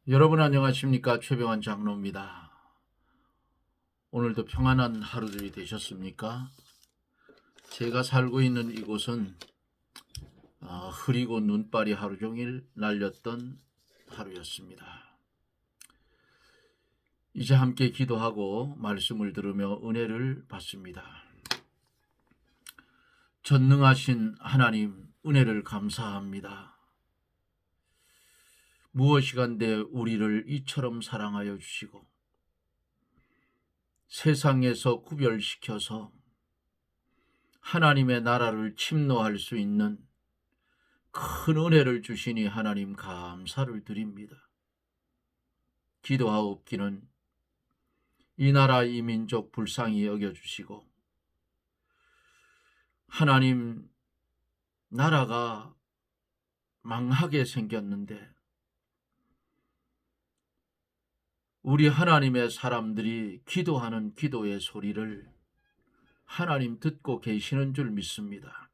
여러분 안녕하십니까? 최병환 장로입니다. 오늘도 평안한 하루들이 되셨습니까? 제가 살고 있는 이곳은 흐리고 눈발이 하루 종일 날렸던 하루였습니다. 이제 함께 기도하고 말씀을 들으며 은혜를 받습니다. 전능하신 하나님, 은혜를 감사합니다. 무엇이간데 우리를 이처럼 사랑하여 주시고 세상에서 구별시켜서 하나님의 나라를 침노할 수 있는 큰 은혜를 주시니 하나님 감사를 드립니다. 기도하옵기는 이 나라 이 민족 불쌍히 여겨주시고 하나님 나라가 망하게 생겼는데 우리 하나님의 사람들이 기도하는 기도의 소리를 하나님 듣고 계시는 줄 믿습니다.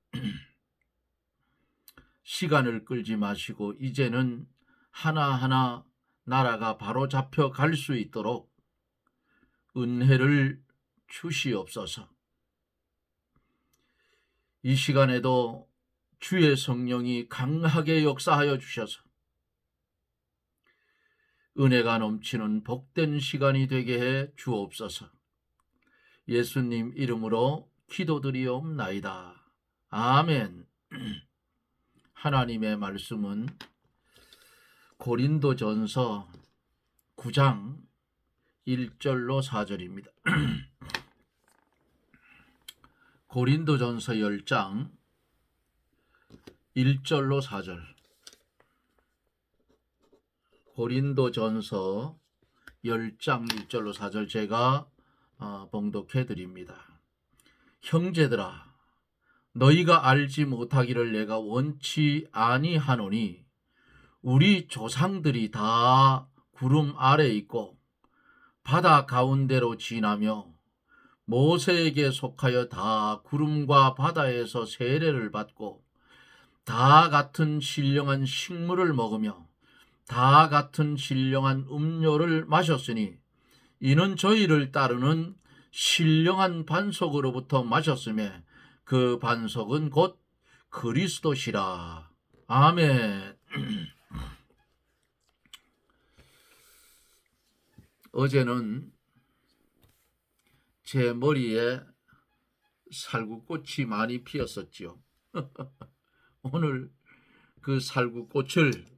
시간을 끌지 마시고 이제는 하나하나 나라가 바로 잡혀갈 수 있도록 은혜를 주시옵소서. 이 시간에도 주의 성령이 강하게 역사하여 주셔서 은혜가 넘치는 복된 시간이 되게 해 주옵소서. 예수님 이름으로 기도드리옵나이다. 아멘. 하나님의 말씀은 고린도전서 9장 1절로 4절입니다. 고린도전서 10장 1절로 4절. 고린도전서 10장 1절로 4절 제가 봉독해 드립니다. 형제들아, 너희가 알지 못하기를 내가 원치 아니하노니 우리 조상들이 다 구름 아래 있고 바다 가운데로 지나며 모세에게 속하여 다 구름과 바다에서 세례를 받고 다 같은 신령한 식물을 먹으며 다 같은 신령한 음료를 마셨으니 이는 저희를 따르는 신령한 반석으로부터 마셨음에 그 반석은 곧 그리스도시라. 아멘. 어제는 제 머리에 살구꽃이 많이 피었었지요. 오늘 그 살구꽃을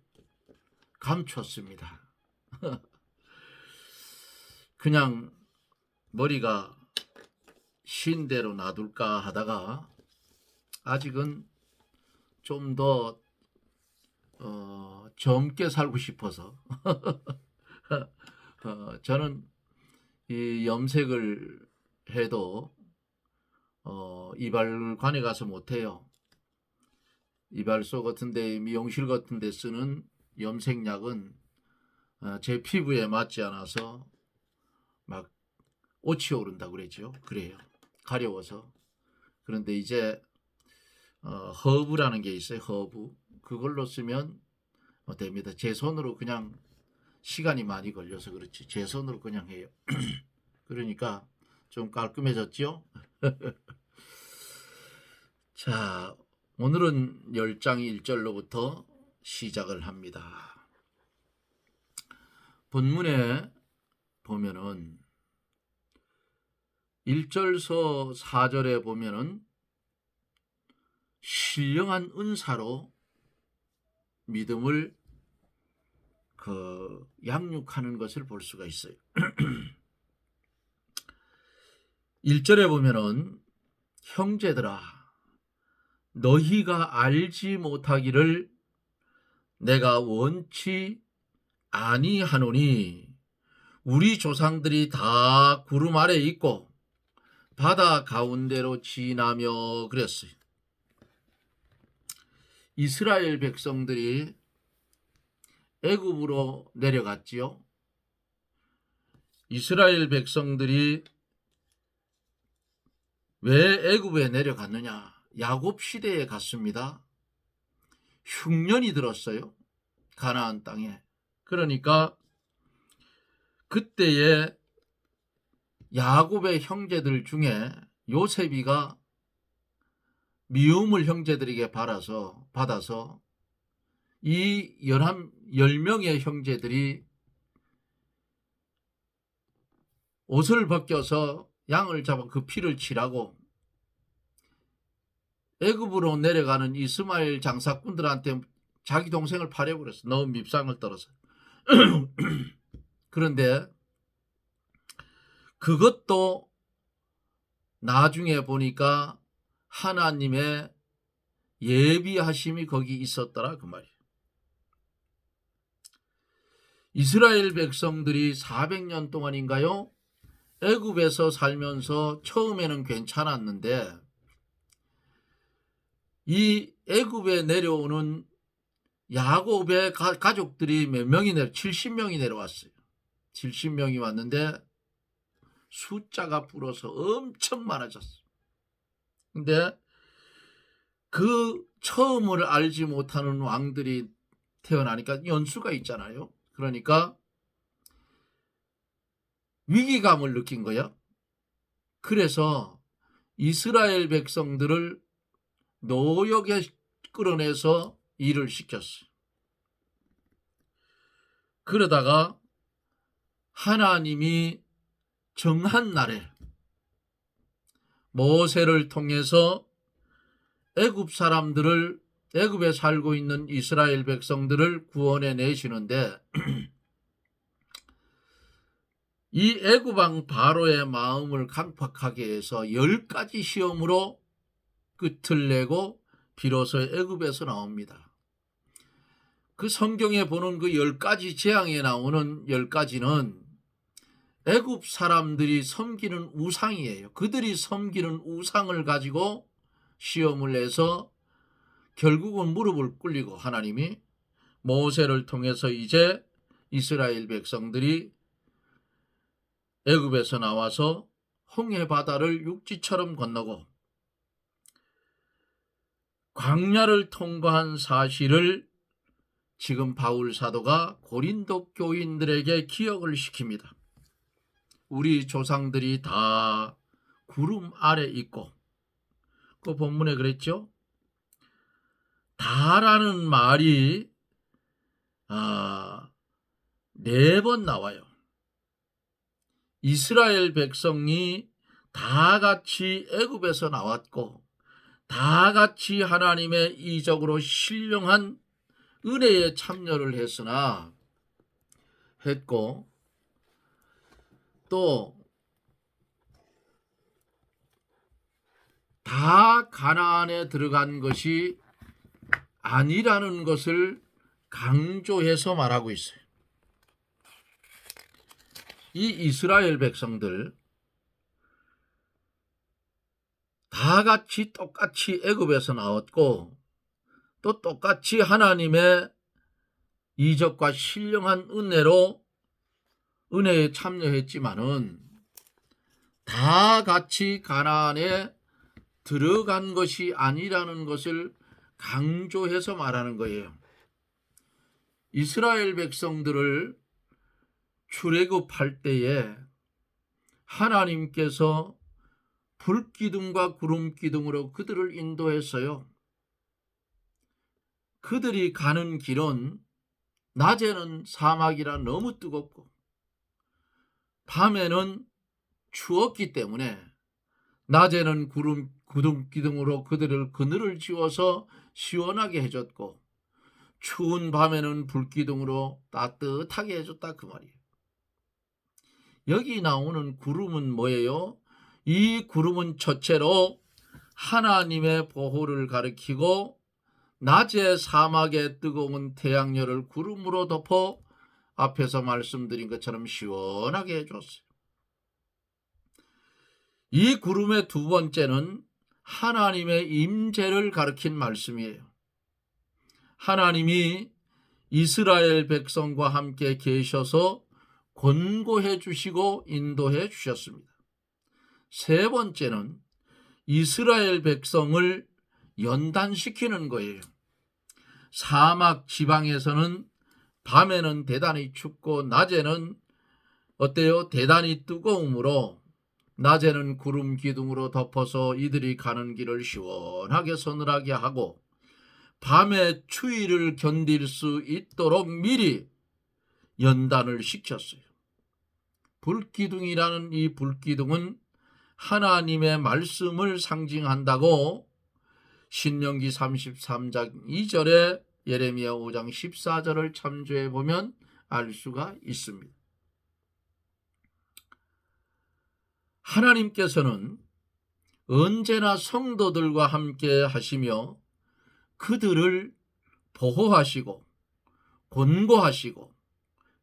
감췄습니다. 그냥 머리가 쉰 대로 놔둘까 하다가 아직은 좀 더 젊게 살고 싶어서 저는 이 염색을 해도 이발관에 가서 못해요. 이발소 같은데 미용실 같은데 쓰는 염색약은 제 피부에 맞지 않아서 막 옷이 오른다고 그랬죠. 그래요. 가려워서. 그런데 이제 허브라는 게 있어요. 허브. 그걸로 쓰면 됩니다. 제 손으로 그냥 시간이 많이 걸려서 그렇지. 제 손으로 그냥 해요. 그러니까 좀 깔끔해졌죠. 자, 오늘은 10장 1절로부터 시작을 합니다. 본문에 보면은 1절서 4절에 보면은 신령한 은사로 믿음을 양육하는 것을 볼 수가 있어요. 1절에 보면은 형제들아, 너희가 알지 못하기를 내가 원치 아니하노니 우리 조상들이 다 구름 아래 있고 바다 가운데로 지나며 그랬어요. 이스라엘 백성들이 애굽으로 내려갔지요. 이스라엘 백성들이 왜 애굽에 내려갔느냐? 야곱 시대에 갔습니다. 흉년이 들었어요. 가나안 땅에. 그러니까 그때에 야곱의 형제들 중에 요셉이가 미움을 형제들에게 받아서 이 10명의 형제들이 옷을 벗겨서 양을 잡아 그 피를 칠하고 애굽으로 내려가는 이스마엘 장사꾼들한테 자기 동생을 팔아버렸어. 너무 밉상을 떨어서. 그런데 그것도 나중에 보니까 하나님의 예비하심이 거기 있었더라 그 말이에요. 이스라엘 백성들이 400년 동안인가요? 애굽에서 살면서 처음에는 괜찮았는데 이 애굽에 내려오는 야곱의 가족들이 몇 명이 70명이 내려왔어요. 70명이 왔는데 숫자가 불어서 엄청 많아졌어요. 근데 그 처음을 알지 못하는 왕들이 태어나니까 연수가 있잖아요. 그러니까 위기감을 느낀 거예요. 그래서 이스라엘 백성들을 노역에 끌어내서 일을 시켰어요. 그러다가 하나님이 정한 날에 모세를 통해서 애굽 사람들을, 애굽에 살고 있는 이스라엘 백성들을 구원해 내시는데 이 애굽 왕 바로의 마음을 강팍하게 해서 10가지 시험으로 끝을 내고 비로소 애굽에서 나옵니다. 그 성경에 보는 그 10가지 재앙에 나오는 10가지는 애굽 사람들이 섬기는 우상이에요. 그들이 섬기는 우상을 가지고 시험을 내서 결국은 무릎을 꿇리고 하나님이 모세를 통해서 이제 이스라엘 백성들이 애굽에서 나와서 홍해 바다를 육지처럼 건너고 광야를 통과한 사실을 지금 바울 사도가 고린도 교인들에게 기억을 시킵니다. 우리 조상들이 다 구름 아래 있고, 그 본문에 그랬죠? 다라는 말이 4번 나와요. 이스라엘 백성이 다 같이 애굽에서 나왔고 다 같이 하나님의 이적으로 신령한 은혜에 참여를 했고 또 다 가나안에 들어간 것이 아니라는 것을 강조해서 말하고 있어요. 이 이스라엘 백성들 다 같이 똑같이 애굽에서 나왔고 또 똑같이 하나님의 이적과 신령한 은혜에 참여했지만은 다 같이 가나안에 들어간 것이 아니라는 것을 강조해서 말하는 거예요. 이스라엘 백성들을 출애굽할 때에 하나님께서 불기둥과 구름기둥으로 그들을 인도했어요. 그들이 가는 길은 낮에는 사막이라 너무 뜨겁고 밤에는 추웠기 때문에 낮에는 구름기둥으로 그늘을 지워서 시원하게 해줬고 추운 밤에는 불기둥으로 따뜻하게 해줬다 그 말이에요. 여기 나오는 구름은 뭐예요? 이 구름은 첫째로 하나님의 보호를 가리키고 낮에 사막의 뜨거운 태양열을 구름으로 덮어 앞에서 말씀드린 것처럼 시원하게 해줬어요. 이 구름의 두 번째는 하나님의 임재를 가리킨 말씀이에요. 하나님이 이스라엘 백성과 함께 계셔서 권고해 주시고 인도해 주셨습니다. 세 번째는 이스라엘 백성을 연단시키는 거예요. 사막 지방에서는 밤에는 대단히 춥고 낮에는 어때요? 대단히 뜨거움으로 낮에는 구름 기둥으로 덮어서 이들이 가는 길을 시원하게 서늘하게 하고 밤에 추위를 견딜 수 있도록 미리 연단을 시켰어요. 불기둥이라는 이 불기둥은 하나님의 말씀을 상징한다고 신명기 33장 2절에 예레미야 5장 14절을 참조해 보면 알 수가 있습니다. 하나님께서는 언제나 성도들과 함께 하시며 그들을 보호하시고 권고하시고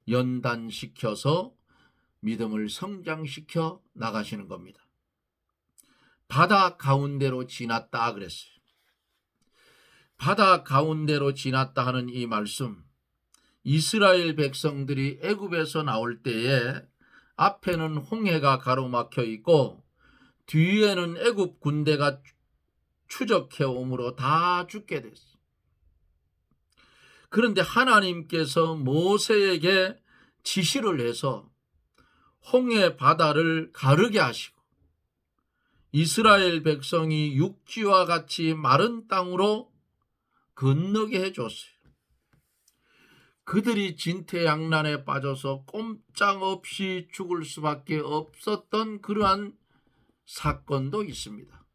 연단시켜서 믿음을 성장시켜 나가시는 겁니다. 바다 가운데로 지났다 그랬어요. 바다 가운데로 지났다 하는 이 말씀, 이스라엘 백성들이 애굽에서 나올 때에 앞에는 홍해가 가로막혀 있고 뒤에는 애굽 군대가 추적해 오므로 다 죽게 됐어요. 그런데 하나님께서 모세에게 지시를 해서 홍해 바다를 가르게 하시고 이스라엘 백성이 육지와 같이 마른 땅으로 건너게 해줬어요. 그들이 진퇴양난에 빠져서 꼼짝없이 죽을 수밖에 없었던 그러한 사건도 있습니다.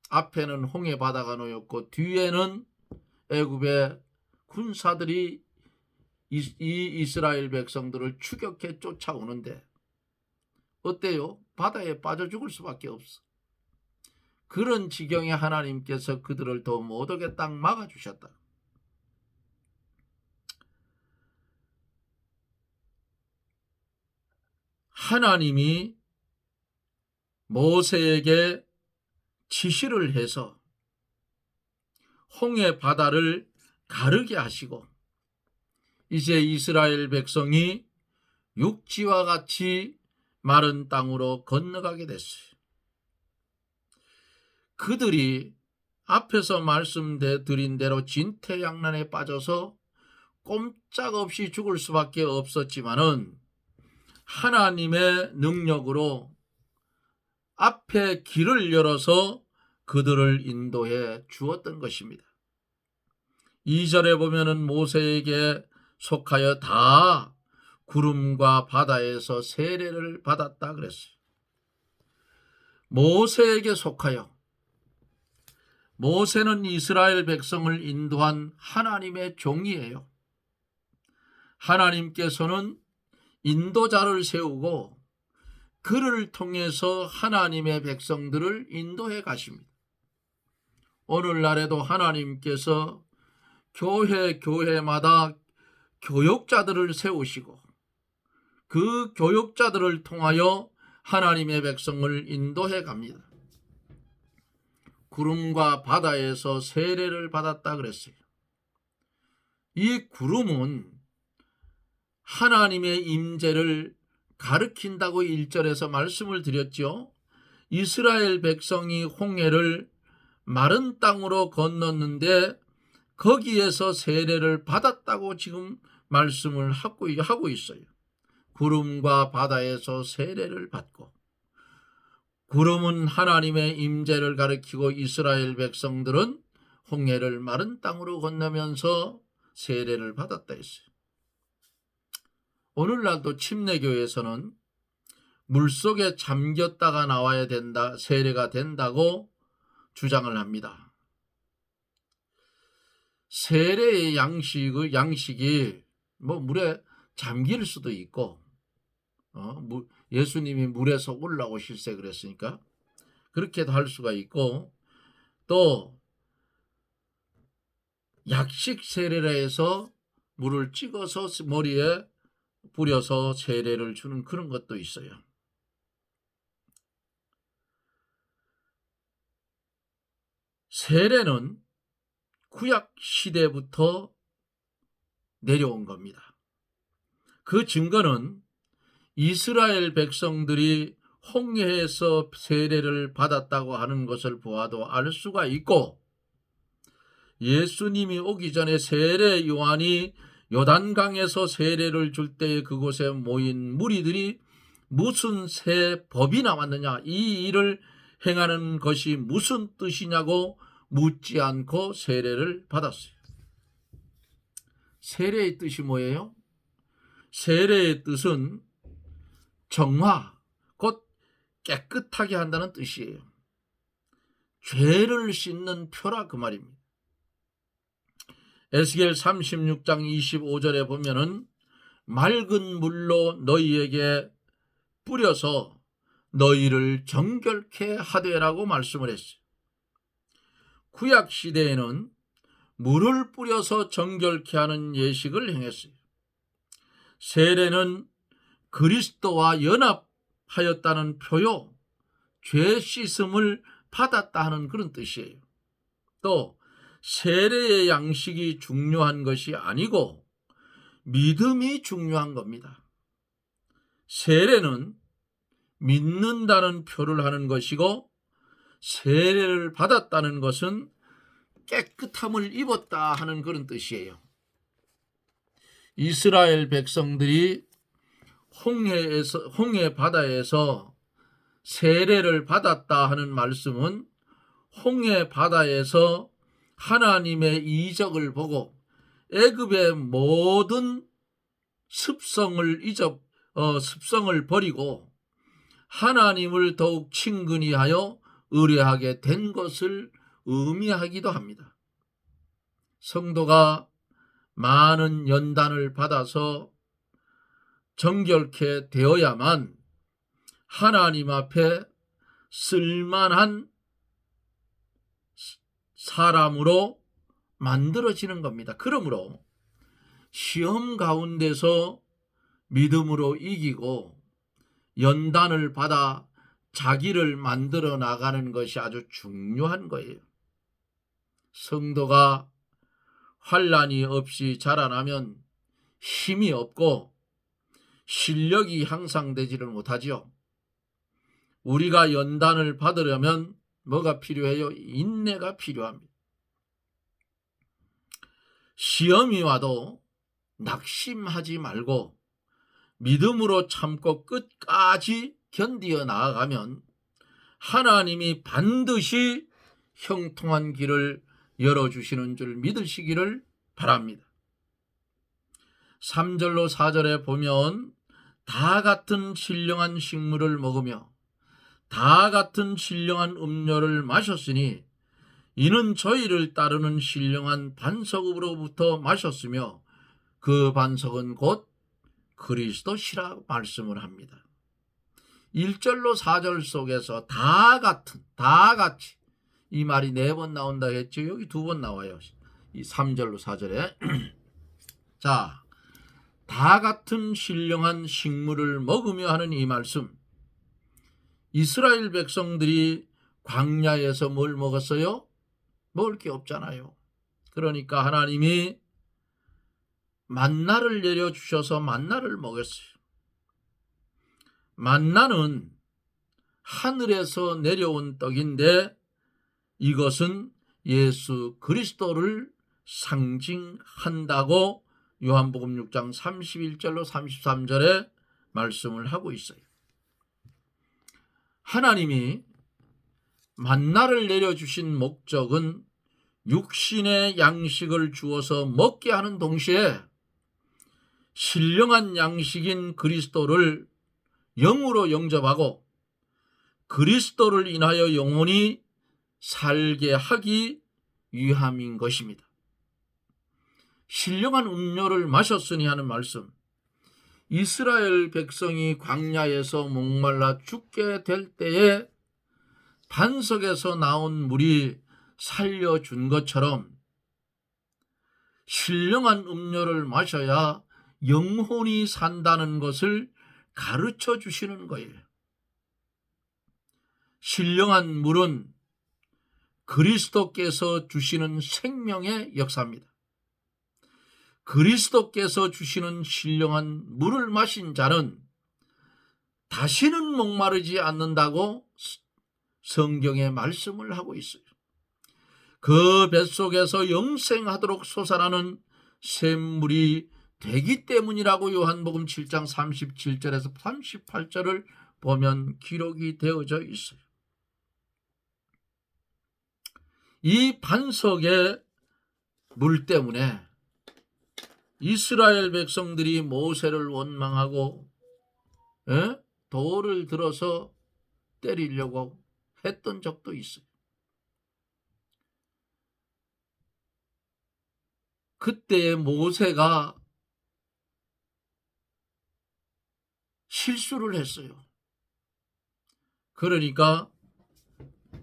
앞에는 홍해 바다가 놓였고 뒤에는 애굽의 군사들이 이 이스라엘 백성들을 추격해 쫓아오는데 어때요? 바다에 빠져 죽을 수밖에 없어. 그런 지경에 하나님께서 그들을 더 못 오게 딱 막아주셨다. 하나님이 모세에게 지시를 해서 홍해 바다를 가르게 하시고 이제 이스라엘 백성이 육지와 같이 마른 땅으로 건너가게 됐어요. 그들이 앞에서 말씀드린 대로 진퇴양난에 빠져서 꼼짝없이 죽을 수밖에 없었지만은 하나님의 능력으로 앞에 길을 열어서 그들을 인도해 주었던 것입니다. 2절에 보면은 모세에게 속하여 다 구름과 바다에서 세례를 받았다 그랬어요. 모세에게 속하여, 모세는 이스라엘 백성을 인도한 하나님의 종이에요. 하나님께서는 인도자를 세우고 그를 통해서 하나님의 백성들을 인도해 가십니다. 오늘날에도 하나님께서 교회마다 교육자들을 세우시고 그 교육자들을 통하여 하나님의 백성을 인도해 갑니다. 구름과 바다에서 세례를 받았다 그랬어요. 이 구름은 하나님의 임재를 가르친다고 1절에서 말씀을 드렸죠. 이스라엘 백성이 홍해를 마른 땅으로 건넜는데 거기에서 세례를 받았다고 지금 말씀을 하고 있어요. 구름과 바다에서 세례를 받고, 구름은 하나님의 임재를 가리키고 이스라엘 백성들은 홍해를 마른 땅으로 건너면서 세례를 받았다 했어요. 오늘날도 침례교에서는 물속에 잠겼다가 나와야 된다, 세례가 된다고 주장을 합니다. 세례의 양식이 물에 잠길 수도 있고, 예수님이 물에서 올라오실세 그랬으니까 그렇게도 할 수가 있고, 또 약식 세례라 해서 물을 찍어서 머리에 뿌려서 세례를 주는 그런 것도 있어요. 세례는 구약 시대부터 내려온 겁니다. 그 증거는 이스라엘 백성들이 홍해에서 세례를 받았다고 하는 것을 보아도 알 수가 있고, 예수님이 오기 전에 세례 요한이 요단강에서 세례를 줄 때에 그곳에 모인 무리들이 무슨 새 법이 나왔느냐, 이 일을 행하는 것이 무슨 뜻이냐고 묻지 않고 세례를 받았어요. 세례의 뜻이 뭐예요? 세례의 뜻은 정화, 곧 깨끗하게 한다는 뜻이에요. 죄를 씻는 표라 그 말입니다. 에스겔 36장 25절에 보면은 맑은 물로 너희에게 뿌려서 너희를 정결케 하되라고 말씀을 했어요. 구약 시대에는 물을 뿌려서 정결케 하는 예식을 행했어요. 세례는 그리스도와 연합하였다는 표요, 죄 씻음을 받았다 하는 그런 뜻이에요. 또 세례의 양식이 중요한 것이 아니고 믿음이 중요한 겁니다. 세례는 믿는다는 표를 하는 것이고, 세례를 받았다는 것은 깨끗함을 입었다 하는 그런 뜻이에요. 이스라엘 백성들이 홍해 바다에서 세례를 받았다 하는 말씀은 홍해 바다에서 하나님의 이적을 보고 애굽의 모든 습성을 버리고 하나님을 더욱 친근히 하여 의뢰하게 된 것을 의미하기도 합니다. 성도가 많은 연단을 받아서 정결케 되어야만 하나님 앞에 쓸만한 사람으로 만들어지는 겁니다. 그러므로 시험 가운데서 믿음으로 이기고 연단을 받아 자기를 만들어 나가는 것이 아주 중요한 거예요. 성도가 환난이 없이 자라나면 힘이 없고 실력이 향상되지를 못하지요. 우리가 연단을 받으려면 뭐가 필요해요? 인내가 필요합니다. 시험이 와도 낙심하지 말고 믿음으로 참고 끝까지 견디어 나아가면 하나님이 반드시 형통한 길을 열어주시는 줄 믿으시기를 바랍니다. 3절로 4절에 보면 다 같은 신령한 식물을 먹으며 다 같은 신령한 음료를 마셨으니 이는 저희를 따르는 신령한 반석으로부터 마셨으며 그 반석은 곧 그리스도시라 말씀을 합니다. 1절로 4절 속에서 다 같이 이 말이 4번 나온다 했죠. 여기 2번 나와요. 이 3절로 4절에 자, 다 같은 신령한 식물을 먹으며 하는 이 말씀, 이스라엘 백성들이 광야에서 뭘 먹었어요? 먹을 게 없잖아요. 그러니까 하나님이 만나를 내려주셔서 만나를 먹였어요. 만나는 하늘에서 내려온 떡인데 이것은 예수 그리스도를 상징한다고 요한복음 6장 31절로 33절에 말씀을 하고 있어요. 하나님이 만나를 내려주신 목적은 육신의 양식을 주어서 먹게 하는 동시에 신령한 양식인 그리스도를 영으로 영접하고 그리스도를 인하여 영원히 살게 하기 위함인 것입니다. 신령한 음료를 마셨으니 하는 말씀, 이스라엘 백성이 광야에서 목말라 죽게 될 때에 반석에서 나온 물이 살려준 것처럼 신령한 음료를 마셔야 영혼이 산다는 것을 가르쳐 주시는 거예요. 신령한 물은 그리스도께서 주시는 생명의 역사입니다. 그리스도께서 주시는 신령한 물을 마신 자는 다시는 목마르지 않는다고 성경에 말씀을 하고 있어요. 그 뱃속에서 영생하도록 솟아나는 샘물이 되기 때문이라고 요한복음 7장 37절에서 38절을 보면 기록이 되어져 있어요. 이 반석의 물 때문에 이스라엘 백성들이 모세를 원망하고 돌을 들어서 때리려고 했던 적도 있어요. 그때 모세가 실수를 했어요. 그러니까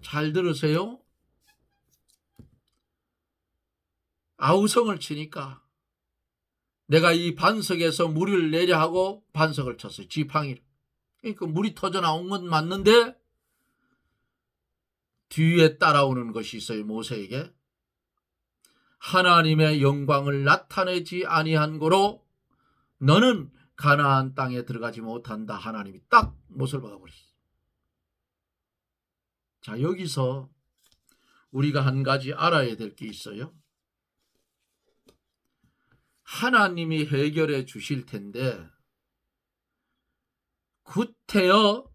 잘 들으세요. 아우성을 치니까 내가 이 반석에서 물을 내려 하고 반석을 쳤어요. 지팡이를. 그러니까 물이 터져 나온 건 맞는데 뒤에 따라오는 것이 있어요. 모세에게. 하나님의 영광을 나타내지 아니한 고로 너는 가나안 땅에 들어가지 못한다. 하나님이 딱 못을 박아버렸어요. 자, 여기서 우리가 한 가지 알아야 될 게 있어요. 하나님이 해결해 주실 텐데 구태여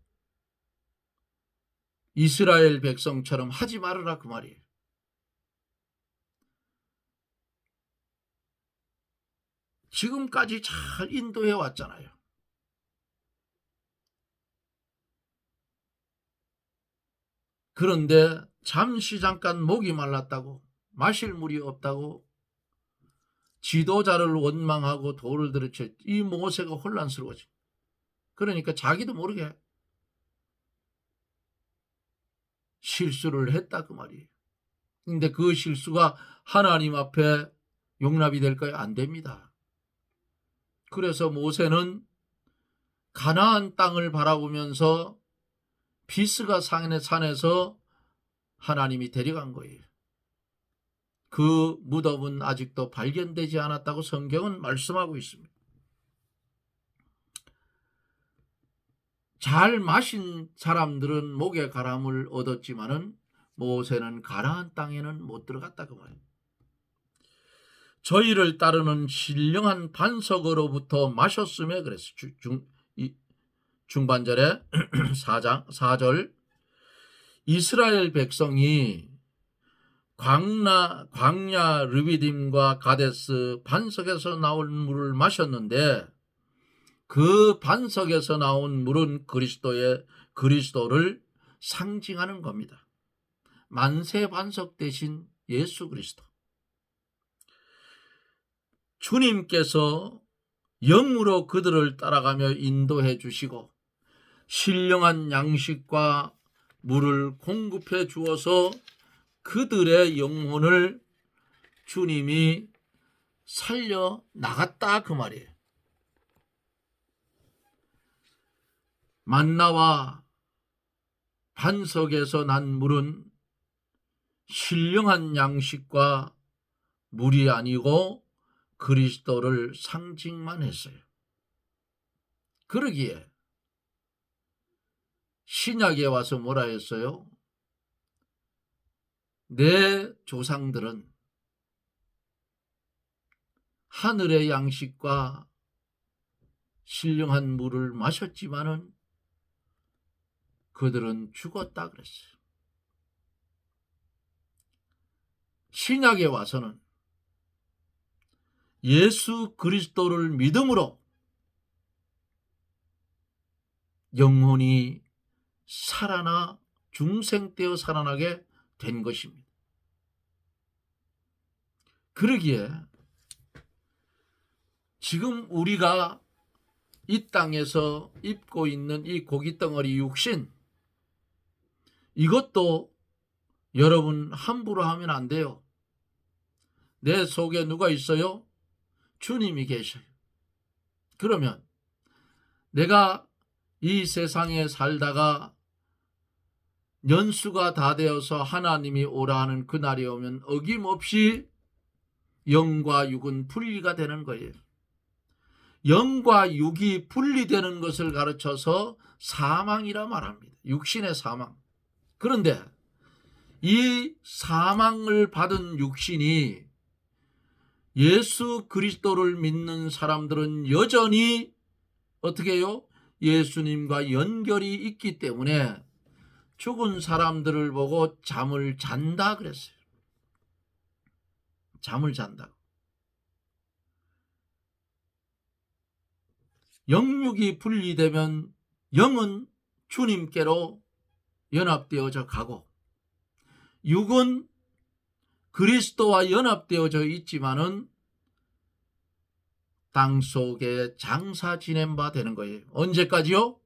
이스라엘 백성처럼 하지 말아라 그 말이에요. 지금까지 잘 인도해 왔잖아요. 그런데 잠시 잠깐 목이 말랐다고, 마실 물이 없다고 지도자를 원망하고 돌을 들이쳐 이 모세가 혼란스러워져. 그러니까 자기도 모르게 실수를 했다 그 말이에요. 근데 그 실수가 하나님 앞에 용납이 될까요? 안 됩니다. 그래서 모세는 가나안 땅을 바라보면서 비스가 산에서 하나님이 데려간 거예요. 그 무덤은 아직도 발견되지 않았다고 성경은 말씀하고 있습니다. 잘 마신 사람들은 목에 가람을 얻었지만은 모세는 가나안 땅에는 못 들어갔다 그 말이에요. 저희를 따르는 신령한 반석으로부터 마셨음에 그랬어요. 중반절에 4절 이스라엘 백성이 광야 르비딤과 가데스 반석에서 나온 물을 마셨는데 그 반석에서 나온 물은 그리스도를 상징하는 겁니다. 만세 반석 대신 예수 그리스도. 주님께서 영으로 그들을 따라가며 인도해 주시고 신령한 양식과 물을 공급해 주어서 그들의 영혼을 주님이 살려 나갔다 그 말이에요. 만나와 반석에서 난 물은 신령한 양식과 물이 아니고 그리스도를 상징만 했어요. 그러기에 신약에 와서 뭐라 했어요? 내 조상들은 하늘의 양식과 신령한 물을 마셨지만은 그들은 죽었다 그랬어요. 신약에 와서는 예수 그리스도를 믿음으로 영혼이 살아나 중생되어 살아나게 된 것입니다. 그러기에 지금 우리가 이 땅에서 입고 있는 이 고깃덩어리 육신, 이것도 여러분 함부로 하면 안 돼요. 내 속에 누가 있어요? 주님이 계셔요. 그러면 내가 이 세상에 살다가 연수가 다 되어서 하나님이 오라 하는 그날이 오면 어김없이 영과 육은 분리가 되는 거예요. 영과 육이 분리되는 것을 가르쳐서 사망이라 말합니다. 육신의 사망. 그런데 이 사망을 받은 육신이 예수 그리스도를 믿는 사람들은 여전히 어떻게 해요? 예수님과 연결이 있기 때문에 죽은 사람들을 보고 잠을 잔다 그랬어요. 잠을 잔다. 영육이 분리되면 영은 주님께로 연합되어져 가고 육은 그리스도와 연합되어져 있지만은 땅속에 장사 지낸 바 되는 거예요. 언제까지요?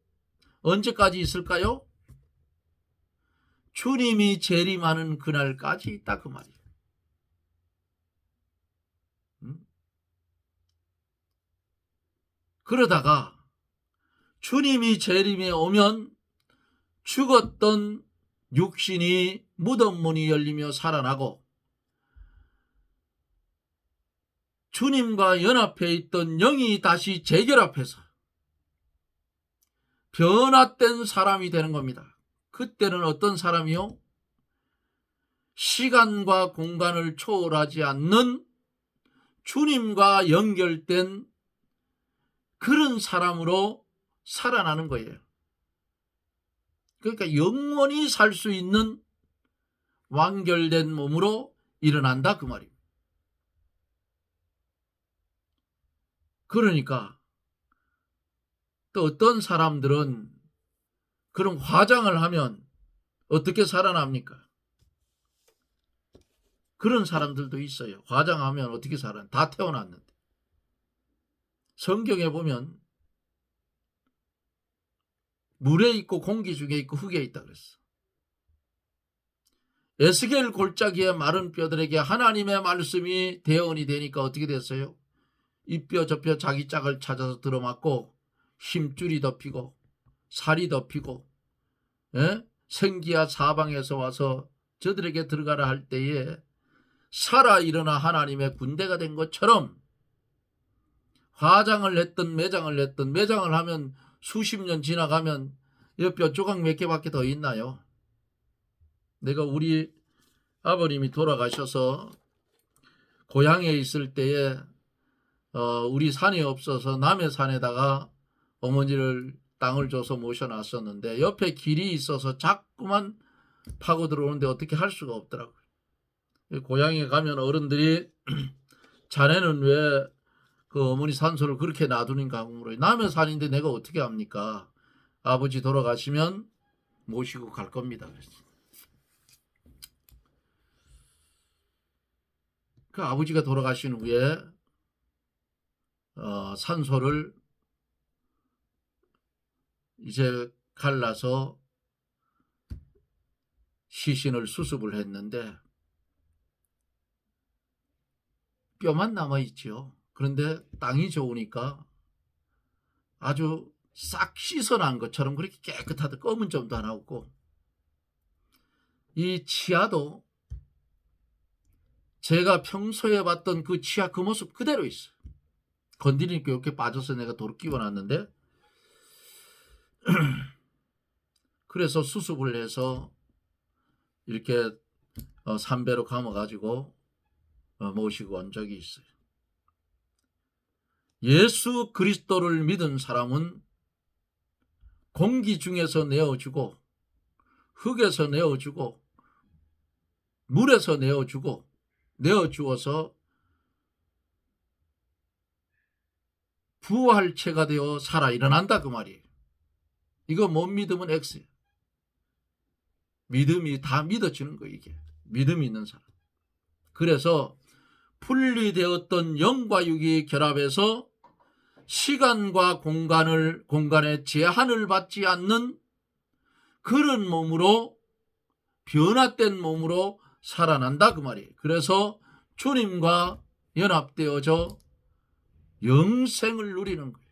언제까지 있을까요? 주님이 재림하는 그날까지 있다 그 말이에요. 그러다가 주님이 재림에 오면 죽었던 육신이 무덤 문이 열리며 살아나고 주님과 연합해 있던 영이 다시 재결합해서 변화된 사람이 되는 겁니다. 그때는 어떤 사람이요? 시간과 공간을 초월하지 않는 주님과 연결된 그런 사람으로 살아나는 거예요. 그러니까 영원히 살 수 있는 완결된 몸으로 일어난다 그 말입니다. 그러니까 또 어떤 사람들은 그런 화장을 하면 어떻게 살아납니까? 그런 사람들도 있어요. 화장하면 어떻게 살아나? 다 태어났는데. 성경에 보면 물에 있고 공기 중에 있고 흙에 있다 그랬어. 에스겔 골짜기의 마른 뼈들에게 하나님의 말씀이 대언이 되니까 어떻게 됐어요? 이 뼈 저 뼈 자기 짝을 찾아서 들어맞고 힘줄이 덮이고 살이 덮이고 생기야 사방에서 와서 저들에게 들어가라 할 때에 살아 일어나 하나님의 군대가 된 것처럼 화장을 했던 매장을 하면 수십 년 지나가면 이 뼈 조각 몇 개밖에 더 있나요? 내가 우리 아버님이 돌아가셔서 고향에 있을 때에 우리 산이 없어서 남의 산에다가 어머니를 땅을 줘서 모셔놨었는데 옆에 길이 있어서 자꾸만 파고 들어오는데 어떻게 할 수가 없더라고요. 고향에 가면 어른들이 자네는 왜 그 어머니 산소를 그렇게 놔두는가 물어요. 남의 산인데 내가 어떻게 합니까? 아버지 돌아가시면 모시고 갈 겁니다. 그 아버지가 돌아가신 후에 산소를 이제 갈라서 시신을 수습을 했는데 뼈만 남아있죠. 그런데 땅이 좋으니까 아주 싹 씻어난 것처럼 그렇게 깨끗하다. 검은 점도 하나 없고 이 치아도 제가 평소에 봤던 그 치아 그 모습 그대로 있어요. 건드리니까 이렇게 빠져서 내가 도로 끼워놨는데 그래서 수습을 해서 이렇게 삼배로 감아가지고 모시고 온 적이 있어요. 예수 그리스도를 믿은 사람은 공기 중에서 내어주고 흙에서 내어주고 물에서 내어주어서 부활체가 되어 살아 일어난다 그 말이에요. 이거 못 믿으면 X예요. 믿음이 다 믿어지는 거예요. 이게 믿음이 있는 사람. 그래서 분리되었던 영과 육이 결합해서 시간과 공간의 제한을 받지 않는 그런 몸으로 변화된 몸으로 살아난다 그 말이에요. 그래서 주님과 연합되어져 영생을 누리는 거예요.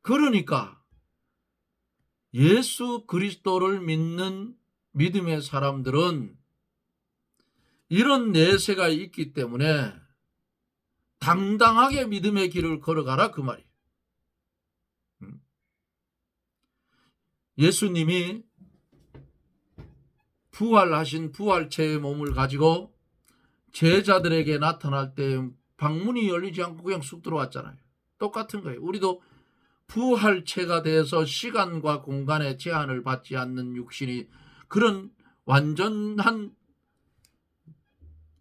그러니까 예수 그리스도를 믿는 믿음의 사람들은 이런 내세가 있기 때문에 당당하게 믿음의 길을 걸어가라 그 말이에요. 예수님이 부활하신 부활체의 몸을 가지고 제자들에게 나타날 때 방문이 열리지 않고 그냥 쑥 들어왔잖아요. 똑같은 거예요. 우리도 부활체가 돼서 시간과 공간의 제한을 받지 않는 육신이 그런 완전한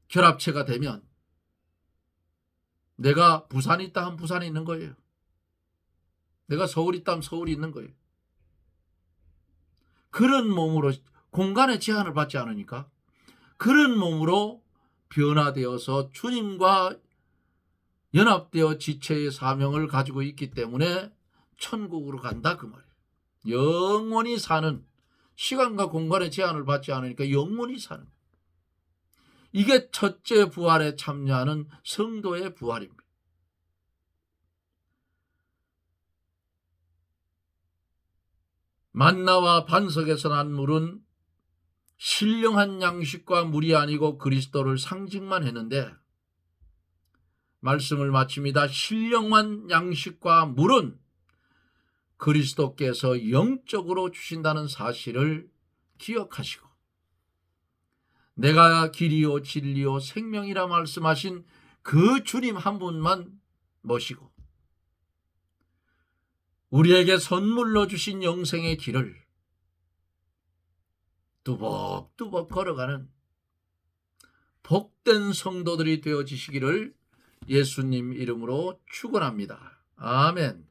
결합체가 되면 내가 부산에 있다 하면 부산에 있는 거예요. 내가 서울에 있다 하면 서울이 있는 거예요. 그런 몸으로 공간의 제한을 받지 않으니까 그런 몸으로 변화되어서 주님과 연합되어 지체의 사명을 가지고 있기 때문에 천국으로 간다 그 말이에요. 영원히 사는, 시간과 공간의 제한을 받지 않으니까 영원히 사는, 이게 첫째 부활에 참여하는 성도의 부활입니다. 만나와 반석에서 난 물은 신령한 양식과 물이 아니고 그리스도를 상징만 했는데, 말씀을 마칩니다. 신령한 양식과 물은 그리스도께서 영적으로 주신다는 사실을 기억하시고, 내가 길이요 진리요 생명이라 말씀하신 그 주님 한 분만 모시고 우리에게 선물로 주신 영생의 길을 뚜벅뚜벅 걸어가는 복된 성도들이 되어지시기를 예수님 이름으로 축원합니다. 아멘.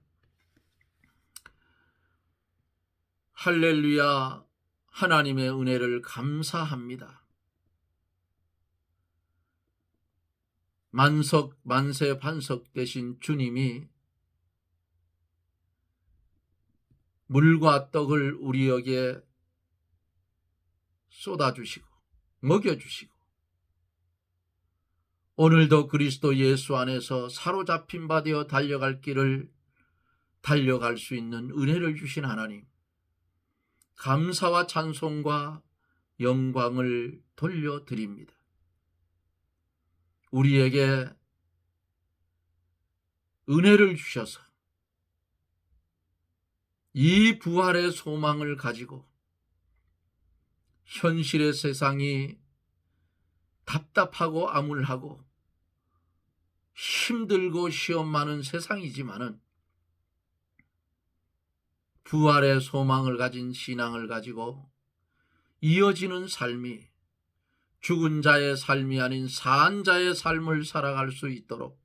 할렐루야. 하나님의 은혜를 감사합니다. 만세 반석 되신 주님이 물과 떡을 우리에게 쏟아주시고 먹여주시고, 오늘도 그리스도 예수 안에서 사로잡힌 바 되어 달려갈 길을 달려갈 수 있는 은혜를 주신 하나님, 감사와 찬송과 영광을 돌려드립니다. 우리에게 은혜를 주셔서 이 부활의 소망을 가지고 현실의 세상이 답답하고 암울하고 힘들고 시험 많은 세상이지만은 부활의 소망을 가진 신앙을 가지고 이어지는 삶이 죽은 자의 삶이 아닌 산 자의 삶을 살아갈 수 있도록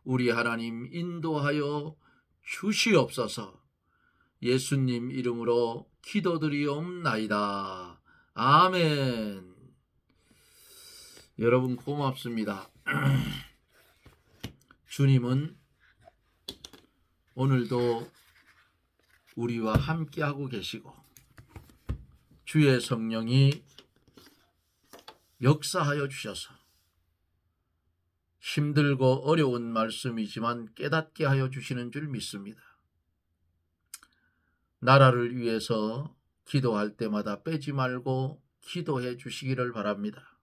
우리 하나님 인도하여 주시옵소서. 예수님 이름으로 기도드리옵나이다. 아멘. 여러분 고맙습니다. 주님은 오늘도 우리와 함께하고 계시고 주의 성령이 역사하여 주셔서 힘들고 어려운 말씀이지만 깨닫게 하여 주시는 줄 믿습니다. 나라를 위해서 기도할 때마다 빼지 말고 기도해 주시기를 바랍니다.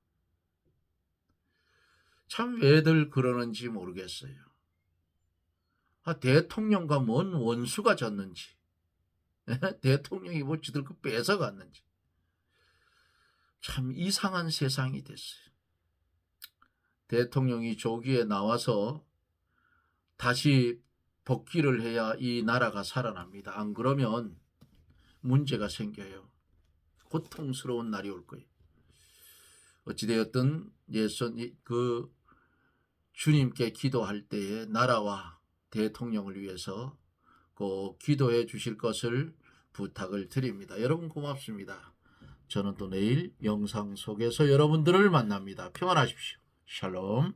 참 왜들 그러는지 모르겠어요. 대통령과 뭔 원수가 졌는지, 대통령이 뭐 지들 그 뺏어갔는지, 참 이상한 세상이 됐어요. 대통령이 조기에 나와서 다시 복귀를 해야 이 나라가 살아납니다. 안 그러면 문제가 생겨요. 고통스러운 날이 올 거예요. 어찌되었든 주님께 기도할 때에 나라와 대통령을 위해서 꼭 기도해 주실 것을 부탁을 드립니다. 여러분 고맙습니다. 저는 또 내일 영상 속에서 여러분들을 만납니다. 평안하십시오. 샬롬.